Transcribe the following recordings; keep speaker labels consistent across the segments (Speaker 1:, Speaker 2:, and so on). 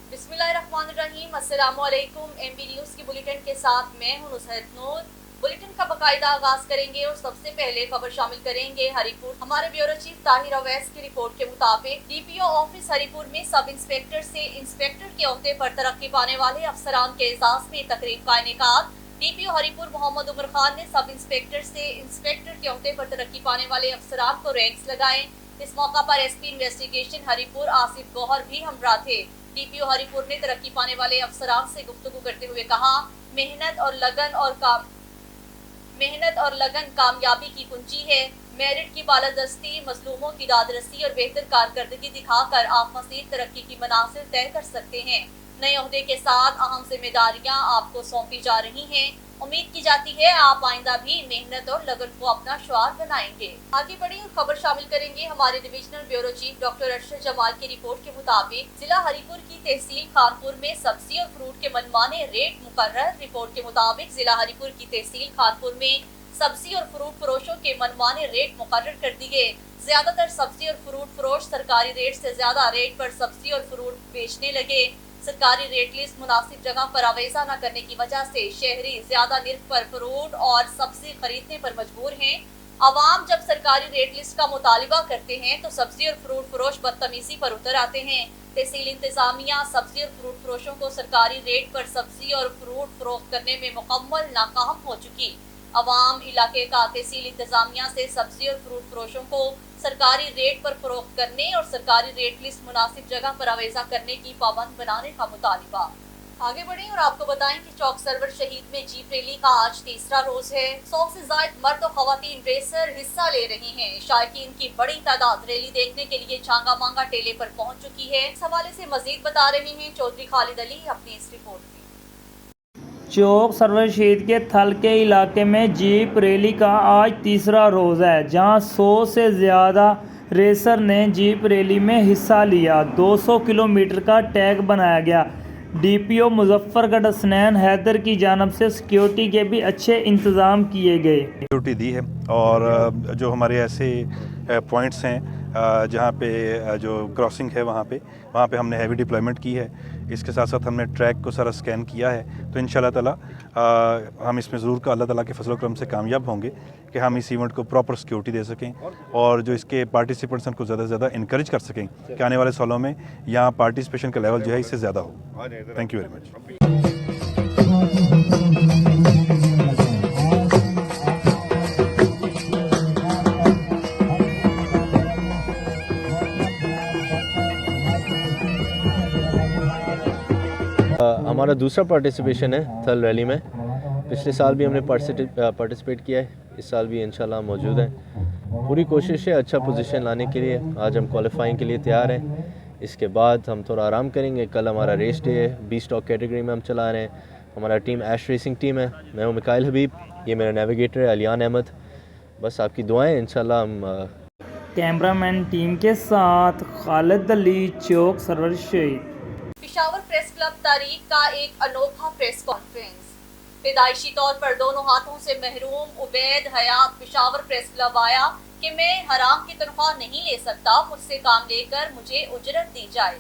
Speaker 1: बिस्मिल्लाहिर्रहमानिर्रहीम, अस्सलामुअलैकुम। MB news की बुलेटिन के साथ मैं हूं नुसरत नूर। बुलेटिन का बाकायदा आगाज करेंगे और सबसे पहले खबर शामिल करेंगे हरिपुर। हमारे ब्यूरो चीफ ताहिर अवैस की रिपोर्ट के मुताबिक डीपीओ ऑफिस हरिपुर में सब इंस्पेक्टर से इंस्पेक्टर के ओहदे पर तरक्की पाने वाले अफसरान के एजाज में तकरीब का इनेकाद। डीपीओ हरिपुर मोहम्मद उमर खान ने सब इंस्पेक्टर से इंस्पेक्टर के ओहदे पर तरक्की पाने वाले अफसरान को रैंक्स लगाए। इस मौका पर एसपी इन्वेस्टिगेशन हरिपुर आसिफ गौहर भी हमरा थे। डीपीओ हरिपुर ने तरक्की पाने वाले अफसरान से गुफ्तगू करते हुए कहा, मेहनत और लगन कामयाबी की कुंजी है। मेरिट की बालादस्ती, मजलूमों की दादरसी और बेहतर कारकर्दगी दिखाकर आप मज़ीद तरक्की की मनासिल तय कर सकते हैं। नए ओहदे के साथ अहम जिम्मेदारियां आपको सौंपी जा रही हैं। उम्मीद की जाती है आप आइंदा भी मेहनत और लगन को अपना शुआर बनाएंगे। आगे बढ़ी और खबर शामिल करेंगे हमारे divisional bureau chief doctor Arshad Jamal की रिपोर्ट के मुताबिक जिला हरिपुर की तहसील खानपुर में सब्जी और फ्रूट के मनमाने रेट मुकर्रर। रिपोर्ट के मुताबिक जिला हरिपुर की तहसील खानपुर में सब्जी और फ्रूट फरोशों के मनमाने रेट मुकर्रर कर दिए। ज्यादातर सब्जी और फ्रूट फरोश सरकारी रेट से ज्यादा रेट पर सब्जी और फ्रूट बेचने लगे। सरकारी रेट लिस्ट मुनासिब जगह पर आवेजा न करने की वजह से शहरी ज्यादा निर्ख पर फ्रूट और सब्जी खरीदने पर मजबूर हैं। अवाम जब सरकारी रेट लिस्ट का मुतालिबा करते हैं तो सब्जी और फ्रूट फरोश बदतमीजी पर उतर आते हैं। तहसील इंतजामिया सब्जी और फ्रूट फरोशों को सरकारी रेट पर सब्जी और फ्रूट फरोख्त करने में मुकम्मल नाकाम हो चुकी। अवाम इलाके का तहसील इंतजामिया से सब्जी और फ्रूट फरोशों को सरकारी रेट पर फरोख्त करने और सरकारी रेट लिस्ट मुनासिब जगह पर आवेजा करने की पाबंद बनाने का मुतालिबा। आगे बढ़ें और आपको बताएं कि चौक सरवर शहीद में जीप रैली का आज तीसरा रोज है। 100 से ज्यादा मर्द और खवातीन रेसर हिस्सा ले रहे हैं। शायकीन की बड़ी तादाद रैली देखने के लिए छांगा मांगा टेले पर पहुंच चुकी है। इस हवाले से मजीद बता रहे हैं चौधरी खालिद अली अपनी इस रिपोर्ट में।
Speaker 2: चौक सरवर शहीद के थल के इलाके में जीप रैली का आज तीसरा रोज़ है, जहां 100 से ज़्यादा रेसर ने जीप रैली में हिस्सा लिया। 200 किलोमीटर का टैग बनाया गया। डीपीओ मुजफ्फरगढ़ हसनैन हैदर की जानिब से सिक्योरिटी के भी अच्छे इंतज़ाम किए गए।
Speaker 3: सिक्योरिटी दी है और जो हमारे ऐसे पॉइंट्स हैं जहाँ पे जो क्रॉसिंग है वहाँ पे हमने हैवी डिप्लॉयमेंट की है। इसके साथ साथ हमने ट्रैक को सारा स्कैन किया है। तो इंशाल्लाह ताला हम इसमें ज़रूर का अल्लाह ताला के फजल करम से कामयाब होंगे कि हम इस इवेंट को प्रॉपर सिक्योरिटी दे सकें और जो इसके पार्टिसिपेंट्स को ज़्यादा से ज़्यादा इनकरेज कर सकें कि आने वाले सालों में यहाँ पार्टिसिपेशन का लेवल जो है इससे ज़्यादा हो। Thank you very much.
Speaker 4: हमारा दूसरा पार्टिसिपेशन है थल रैली में। पिछले साल भी हमने पार्टिसिपेट किया है, इस साल भी इंशाल्लाह मौजूद हैं। पूरी कोशिश है अच्छा पोजीशन लाने के लिए। आज हम क्वालिफाइंग के लिए तैयार हैं। इसके बाद हम थोड़ा आराम करेंगे। कल हमारा रेस डे है, 20 स्टॉक कैटेगरी में हम चला रहे हैं। हमारा टीम ऐश रेसिंग टीम है। मैं हूँ मिकाइल हबीब, ये मेरा नेविगेटर है अलियान अहमद। बस आपकी दुआएं, इंशाल्लाह हम
Speaker 2: कैमरामैन टीम के साथ खालिद अली, चौक सरवर शहीद।
Speaker 1: पेशावर प्रेस क्लब तारीख का एक अनोखा प्रेस कॉन्फ्रेंस। पैदाइशी तौर पर दोनों हाथों से महरूम उबैद हयात पेशावर प्रेस क्लब आया कि मैं हराम की तनख्वाह नहीं ले सकता, मुझसे काम लेकर मुझे उजरत दी जाए।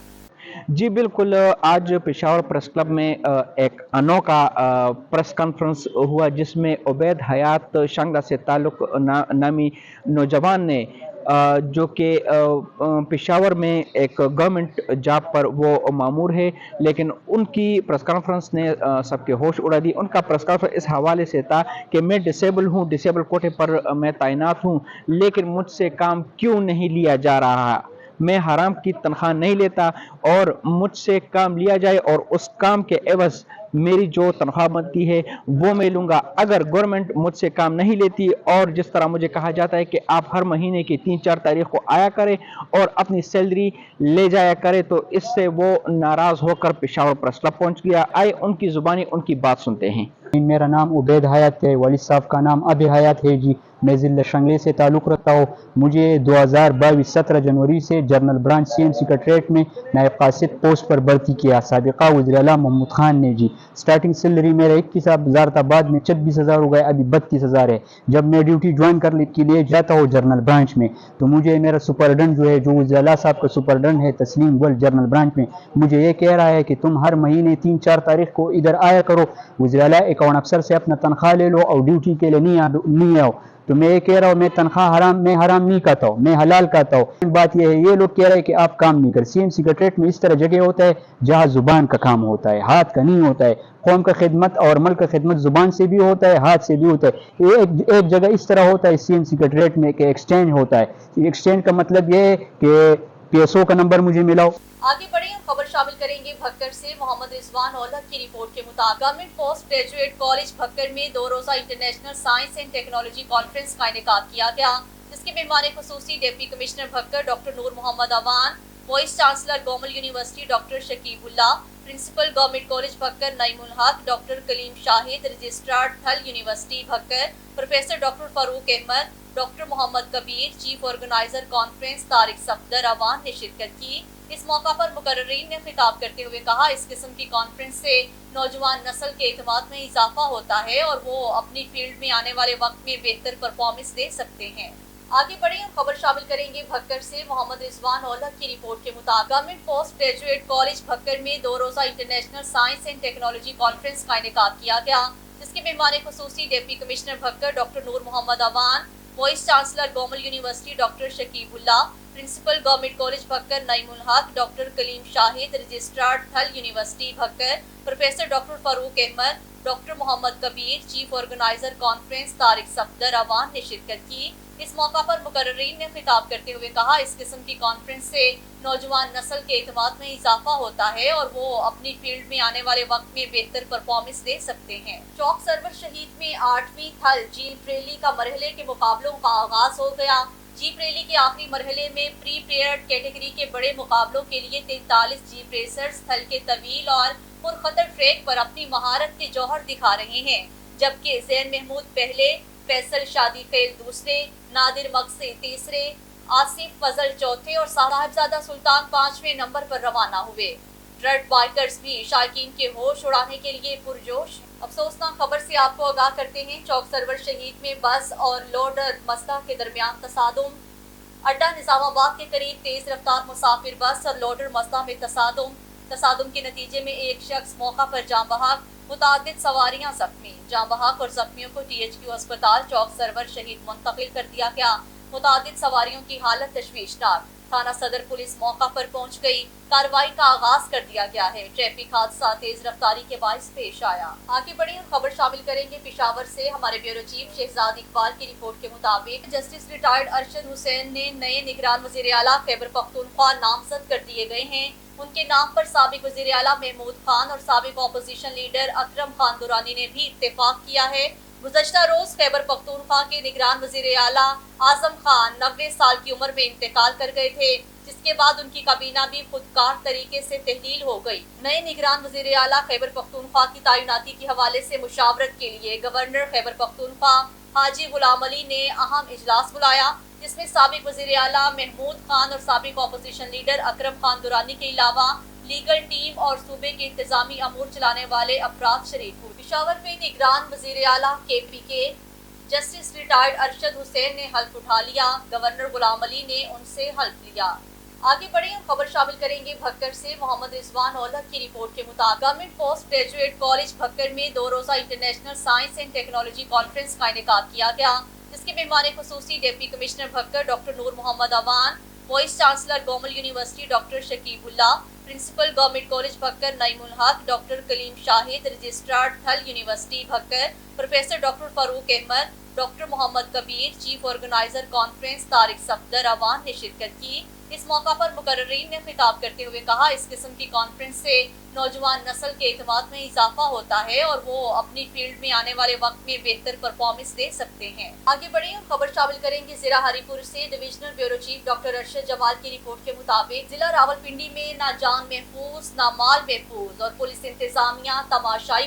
Speaker 5: जी बिल्कुल, आज पेशावर प्रेस क्लब में एक अनोखा प्रेस कॉन्फ्रेंस हुआ जिसमें उबैद हयात शांगला से ताल्लुक़ नामी नौजवान ने जो कि पेशावर में एक गवर्नमेंट जॉब पर वो मामूर है, लेकिन उनकी प्रेस कॉन्फ्रेंस ने सबके होश उड़ा दी। उनका प्रेस कॉन्फ्रेंस इस हवाले से था कि मैं डिसेबल हूँ, डिसेबल कोटे पर मैं तैनात हूँ, लेकिन मुझसे काम क्यों नहीं लिया जा रहा। मैं हराम की तनख्वाह नहीं लेता और मुझसे काम लिया जाए और उस काम के एवज मेरी जो तनख्वाह बनती है वो मैं लूँगा। अगर गवर्नमेंट मुझसे काम नहीं लेती और जिस तरह मुझे कहा जाता है कि आप हर महीने की 3-4 तारीख को आया करें और अपनी सैलरी ले जाया करें, तो इससे वो नाराज़ होकर पेशावर प्रेस क्लब पहुँच गया। आए उनकी ज़ुबानी उनकी बात सुनते हैं।
Speaker 6: मेरा नाम उबैद हयात है, वालिद साहब का नाम अभी हयात है जी। मैं ज़िला शंगले से ताल्लुक़ रखता हूँ। मुझे 2022 17 जनवरी से जनरल ब्रांच CM सेक्रेटरीट में नायब कासिद पोस्ट पर भर्ती किया साबिक़ा वज़ीर आला मोहम्मद खान ने जी। स्टार्टिंग सैलरी मेरा 21,000 था, बाद में 26,000 हो गया, अभी 32,000 है। जब मैं ड्यूटी ज्वाइन के लिए जाता हूँ जनरल ब्रांच में, तो मुझे मेरा सुपरडेंट जो है, जो उजाला साहब का सुपरडेंट है तस्लीम गुल जनरल ब्रांच में, मुझे ये कह रहा है कि तुम हर महीने 3-4 तारीख को इधर आया करो, उजाला अकाउंट अफसर से अपना तनख्वाह ले लो और ड्यूटी के लिए नहीं आओ। तो मैं ये कह रहा हूँ, मैं तनख्वाह हराम नहीं खाता हूँ, मैं हलाल खाता हूँ। बात ये है, ये लोग कह रहे हैं कि आप काम नहीं कर। सीएम सेक्रेटरीट में इस तरह जगह होता है जहाँ जुबान का काम होता है, हाथ का नहीं होता है। कौम का खिदमत और मुल्क का खिदमत जुबान से भी होता है, हाथ से भी होता है। ये एक जगह इस तरह होता है सीएम सेक्रेटरीट में कि एक्सचेंज होता है। एक्सचेंज का मतलब ये है कि PSO का नंबर मुझे मिलाओ।
Speaker 1: आगे बढ़े हम खबर शामिल करेंगे भक्कर से। मोहम्मद रिजवान औलख की रिपोर्ट के मुताबिक government post graduate college Bhakkar में 2 रोजा international science and technology conference का इनेकाद किया गया, जिसके मेहमान खुसूसी deputy commissioner Bhakkar doctor Noor Muhammad Awan, vice chancellor Gomal university doctor Shakeebullah, principal government college Bhakkar Naeemul Haq, doctor Kaleem Shahid, registrar Thal university Bhakkar professor doctor Farooq Ahmad, doctor Muhammad Kabir, chief organiser conference Tariq Safdar Awan ने शिरकत की। इस मौका पर मुकर्रीन ने खिताब करते हुए कहा, इस किस्म की कॉन्फ्रेंस से नौजवान नस्ल के एतमाद में इजाफा होता है और वो अपनी फील्ड में आने वाले वक्त में बेहतर परफॉर्मेंस दे सकते हैं। आगे बढ़े हम खबर शामिल करेंगे भक्कर से। मोहम्मद रिजवान औलख की रिपोर्ट के मुताबिक government post graduate college Bhakkar में 2 रोजा international science and technology conference का इनेकाद किया गया, जिसके मेहमान खुसूसी deputy commissioner Bhakkar doctor Noor Muhammad Awan, vice chancellor Gomal university doctor Shakeebullah, principal government college Bhakkar Naeemul Haq, doctor Kaleem Shahid, registrar Thal university Bhakkar professor doctor Farooq Ahmad, doctor Muhammad Kabir, chief organiser conference Tariq Safdar Awan ने शिरकत की। इस मौका पर मुकर्रीन ने खिताब करते हुए कहा, इस किस्म की कॉन्फ्रेंस से नौजवान नस्ल के एतमाद में इजाफा होता है और वो अपनी फील्ड में आने वाले वक्त में बेहतर परफॉर्मेंस दे सकते हैं। चौक सरवर शहीद में 8वीं थल जीप रैली का मरहले के मुकाबलों का आगाज हो गया। जीप रैली के आखिरी मरहले में प्री पेयर्ड कैटेगरी के बड़े मुकाबलों के लिए 43 जीप रेसर्स थल के तवील और पुरखतर ट्रैक पर अपनी महारत के जौहर दिखा रहे हैं, जबकि जैन महमूद पहले, फैसल शादी खेल दूसरे, नादिर मकसी तीसरे, आसिफ फजल चौथे और साहिबजादा सुल्तान 5वें नंबर पर रवाना हुए। ट्रक बाइकर्स भी शायकीन के होश उड़ाने के लिए पुरजोश। अफसोसनाक खबर से आपको आगाह करते हैं, चौक सरवर शहीद में बस और लोडर मजदा के दरमियान तसादुम। अड्डा निजामाबाद के करीब तेज रफ्तार मुसाफिर बस और लोडर मजदा में तसादुम के नतीजे में एक शख्स मौका पर जान बहक, मुतादिद सवारियां जख्मी। जान बहक और जख्मियों को THQ अस्पताल चौक सरवर शहीद मुंतकिल कर दिया गया। मुतादिद सवारियों की हालत तशवीशनाक। थाना सदर पुलिस मौका पर पहुंच गई। कार्रवाई का आगाज कर दिया गया है। ट्रैफिक हादसा तेज रफ्तारी के बाइस पेश आया। आगे बढ़ी और खबर शामिल करेंगे पेशावर से। हमारे ब्यूरो चीफ शहजाद इकबाल की रिपोर्ट के मुताबिक जस्टिस रिटायर्ड अरशद हुसैन ने नए निगरान वजीर आला खैबर पख्तूनख्वा नामजद कर दिए गए हैं। उनके नाम पर साबिक वजीर आला महमूद खान और साबिक अपोजिशन लीडर अकरम खान दुरानी ने भी इत्तेफाक किया है। गुज़श्ता रोज खैबर पख्तूनख्वा के निगरान वजीर आला आजम खान 90 साल की उम्र में इंतकाल कर गए थे, जिसके बाद उनकी काबीना भी खुदकार तरीके से तहलील हो गई। नए निगरान वजीर आला खैबर पख्तूनख्वा की तैनाती के हवाले से मुशावरत के लिए गवर्नर खैबर पख्तूनख्वा हाजी गुलाम अली ने अहम इजलास बुलाया, जिसमें साबिक वजीर आला महमूद खान और साबिक अपोजिशन लीडर अकरम खान दुरानी के अलावा लीगल टीम और सूबे के इंतजामी अमूर चलाने वाले अफराद शरीक हुए। पेशावर में निगरान वजीर आला KPK justice retired Arshad Hussain ने हल्फ उठा लिया। गवर्नर गुलाम अली ने उनसे हल्फ लिया। आगे बढ़े हम खबर शामिल करेंगे भक्कर से। मोहम्मद रिजवान औलख की रिपोर्ट के मुताबिक government post graduate college Bhakkar में 2 रोजा international science and technology conference का इनेकाद किया गया, जिसके मेहमान खुसूसी deputy commissioner Bhakkar doctor Noor Muhammad Awan, vice chancellor Gomal university doctor Shakeebullah, principal government college Bhakkar Naeemul Haq, doctor Kaleem Shahid, registrar Thal university Bhakkar professor doctor Farooq Ahmad, doctor Muhammad Kabir, chief organiser conference Tariq Safdar Awan ने शिरकत की। इस मौका पर मुकर्रीन ने खिताब करते हुए कहा, इस किस्म की कॉन्फ्रेंस से नौजवान नस्ल के एतमाद में इजाफा होता है और वो अपनी फील्ड में आने वाले वक्त में बेहतर परफॉर्मेंस दे सकते हैं। आगे बढ़े और खबर शामिल करेंगे जिला हरीपुर से। Divisional bureau chief doctor Arshad Jamal की रिपोर्ट के मुताबिक जिला रावलपिंडी में ना जान महफूज ना माल महफूज और पुलिस इंतजामिया तमाशाई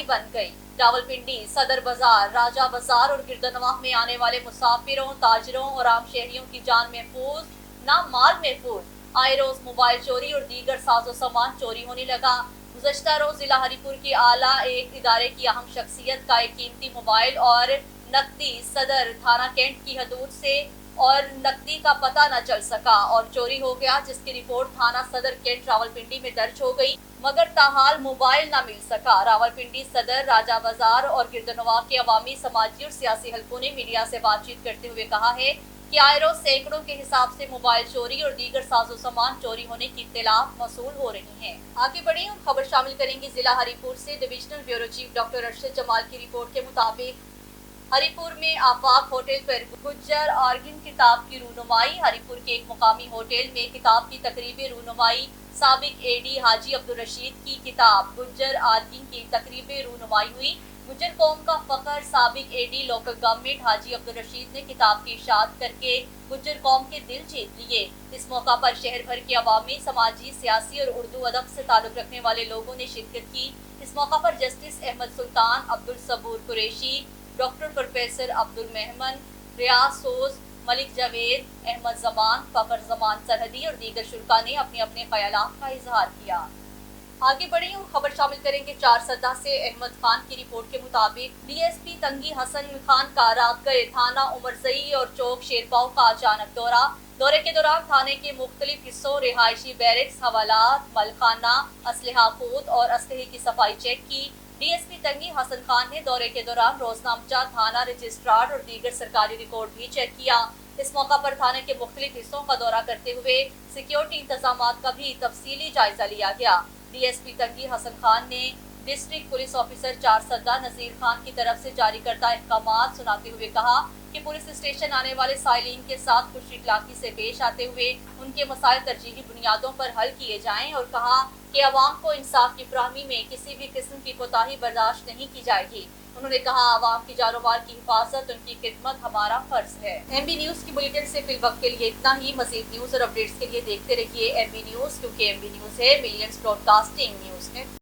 Speaker 1: बन गई। रावलपिंडी, सदर बाजार, राजा बाजार और गिरदनवाह में आने वाले मुसाफिरों, ताजरों और आम शहरियों की जान महफूज ना माल महफूज आए रोज मोबाइल चोरी और दीगर साजो सामान चोरी होने लगा। गुज़श्ता रोज जिला हरिपुर के आला एक इदारे की अहम शख्सियत का एक कीमती मोबाइल और नकदी सदर थाना कैंट की हदूद से और नकदी का पता न चल सका और चोरी हो गया, जिसकी रिपोर्ट थाना सदर कैंट रावलपिंडी में दर्ज हो गई, मगर ताहाल मोबाइल न मिल सका। रावलपिंडी सदर, राजा बाजार और गिरदनवा के अवामी, समाजी और सियासी हलकों ने मीडिया से बातचीत करते हुए कहा है कि आए रोज सैकड़ों के हिसाब से मोबाइल चोरी और दीगर साजो सामान चोरी होने की इत्तलात मौसूल हो रही हैं। आगे बढ़े और खबर शामिल करेंगे जिला हरिपुर से। Divisional bureau chief doctor Arshad Jamal की रिपोर्ट के मुताबिक हरिपुर में आफाक होटल पर गुज्जर आर्गिन किताब की रूनुमाई। हरिपुर के एक मुकामी होटल में किताब की तकरीब रूनुमाई साबिक एडी हाजी अब्दुल रशीद की किताब गुज्जर आर्गिन की तकरीब रूनुमाई हुई। गुज्जर कौम का फखर साबिक AD local government Haji Abdul Rashid ने किताब की इशाअत करके गुज्जर कौम के दिल जीत लिए। इस मौका पर शहर भर के अवामी, समाजी, सियासी और उर्दू अदब से ताल्लुक रखने वाले लोगों ने शिरकत की। इस मौका पर जस्टिस अहमद सुल्तान, अब्दुल सबूर कुरैशी, डॉक्टर प्रोफेसर अब्दुल मेहमन, रियाज सोज, मलिक जावेद, अहमद जमान, फखर जमान सरहदी और दीगर शुरका ने अपने अपने ख्यालात का इजहार किया। आगे बढ़े और खबर शामिल करेंगे चारसदा से। अहमद खान की रिपोर्ट के मुताबिक डीएसपी तंगी हसन खान का रात गए थाना उमरसई और चौक शेरपाव का अचानक दौरे के दौरान थाने के मुख्तलिफ हिस्सों, रिहायशी बैरक्स, हवालात, मलखाना, असलहा खूद और असलहे की सफाई चेक की। डीएसपी तंगी हसन खान ने दौरे के दौरान रोजनामचा, थाना रजिस्ट्रार और दीगर सरकारी रिकॉर्ड भी चेक किया। इस मौका पर थाने के मुख्तलिफ हिस्सों का दौरा करते हुए सिक्योरिटी इंतजामात का भी तफसीली जायजा लिया गया। डीएसपी तंगी हसन खान ने डिस्ट्रिक्ट पुलिस ऑफिसर चारसदा नजीर खान की तरफ से जारी करदा अहकामात सुनाते हुए कहा कि पुलिस स्टेशन आने वाले साइलिन के साथ खुश इखलाकी से पेश आते हुए उनके मसाइल तरजीही बुनियादों पर हल किए जाएं और कहा कि अवाम को इंसाफ की फराहमी में किसी भी किस्म की कोताही बर्दाश्त नहीं की जाएगी। उन्होंने कहा अवाम की जारोबार की हिफाजत, उनकी खिदमत हमारा फर्ज है। एमबी न्यूज की बुलेटिन से फिल वक्त के लिए इतना ही। मजीद न्यूज और अपडेट्स के लिए देखते रहिए एमबी न्यूज, क्योंकि एमबी न्यूज है मिलियंस ब्रॉडकास्टिंग न्यूज है।